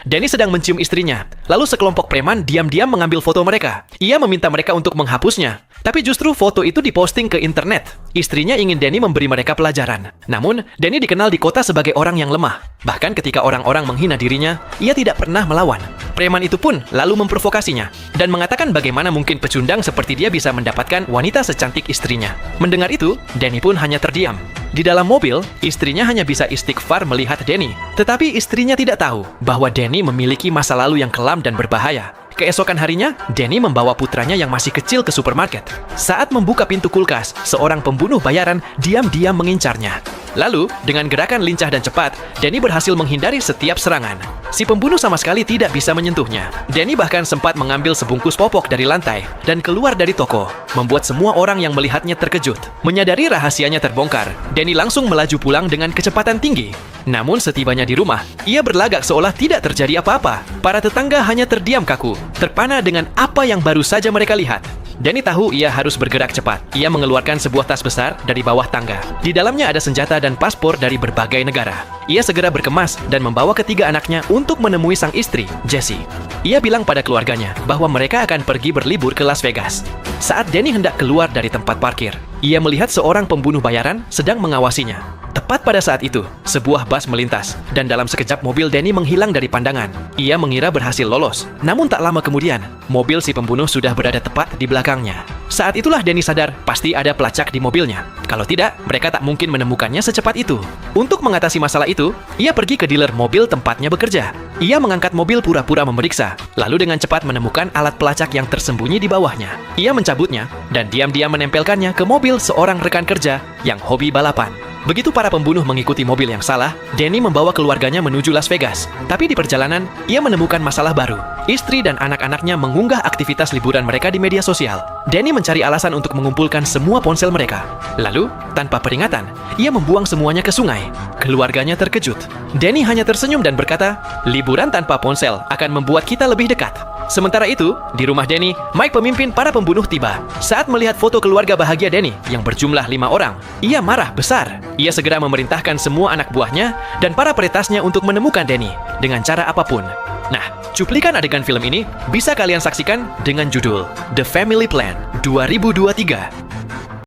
Danny sedang mencium istrinya. Lalu sekelompok preman diam-diam mengambil foto mereka. Ia meminta mereka untuk menghapusnya. Tapi justru foto itu diposting ke internet. Istrinya ingin Danny memberi mereka pelajaran. Namun, Danny dikenal di kota sebagai orang yang lemah. Bahkan ketika orang-orang menghina dirinya, ia tidak pernah melawan. Preman itu pun lalu memprovokasinya dan mengatakan bagaimana mungkin pecundang seperti dia bisa mendapatkan wanita secantik istrinya. Mendengar itu, Danny pun hanya terdiam. Di dalam mobil, istrinya hanya bisa istighfar melihat Danny. Tetapi istrinya tidak tahu bahwa Danny memiliki masa lalu yang kelam dan berbahaya. Keesokan harinya, Danny membawa putranya yang masih kecil ke supermarket. Saat membuka pintu kulkas, seorang pembunuh bayaran diam-diam mengincarnya. Lalu, dengan gerakan lincah dan cepat, Danny berhasil menghindari setiap serangan. Si pembunuh sama sekali tidak bisa menyentuhnya. Danny bahkan sempat mengambil sebungkus popok dari lantai dan keluar dari toko, membuat semua orang yang melihatnya terkejut. Menyadari rahasianya terbongkar, Danny langsung melaju pulang dengan kecepatan tinggi. Namun setibanya di rumah, ia berlagak seolah tidak terjadi apa-apa. Para tetangga hanya terdiam kaku, terpana dengan apa yang baru saja mereka lihat. Danny tahu ia harus bergerak cepat. Ia mengeluarkan sebuah tas besar dari bawah tangga. Di dalamnya ada senjata dan paspor dari berbagai negara. Ia segera berkemas dan membawa ketiga anaknya untuk menemui sang istri, Jessie. Ia bilang pada keluarganya bahwa mereka akan pergi berlibur ke Las Vegas. Saat Danny hendak keluar dari tempat parkir, ia melihat seorang pembunuh bayaran sedang mengawasinya. Tepat pada saat itu, sebuah bus melintas, dan dalam sekejap mobil Danny menghilang dari pandangan. Ia mengira berhasil lolos, namun tak lama kemudian, mobil si pembunuh sudah berada tepat di belakangnya. Saat itulah Danny sadar pasti ada pelacak di mobilnya. Kalau tidak, mereka tak mungkin menemukannya secepat itu. Untuk mengatasi masalah itu, ia pergi ke dealer mobil tempatnya bekerja. Ia mengangkat mobil pura-pura memeriksa, lalu dengan cepat menemukan alat pelacak yang tersembunyi di bawahnya. Ia mencabutnya, dan diam-diam menempelkannya ke mobil seorang rekan kerja yang hobi balapan. Begitu para pembunuh mengikuti mobil yang salah, Danny membawa keluarganya menuju Las Vegas. Tapi di perjalanan, ia menemukan masalah baru. Istri dan anak-anaknya mengunggah aktivitas liburan mereka di media sosial. Danny mencari alasan untuk mengumpulkan semua ponsel mereka. Lalu, tanpa peringatan, ia membuang semuanya ke sungai. Keluarganya terkejut. Danny hanya tersenyum dan berkata, "Liburan tanpa ponsel akan membuat kita lebih dekat." Sementara itu, di rumah Danny, Mike pemimpin para pembunuh tiba. Saat melihat foto keluarga bahagia Danny yang berjumlah 5 orang, ia marah besar. Ia segera memerintahkan semua anak buahnya dan para peretasnya untuk menemukan Danny dengan cara apapun. Nah, cuplikan adegan film ini bisa kalian saksikan dengan judul The Family Plan 2023.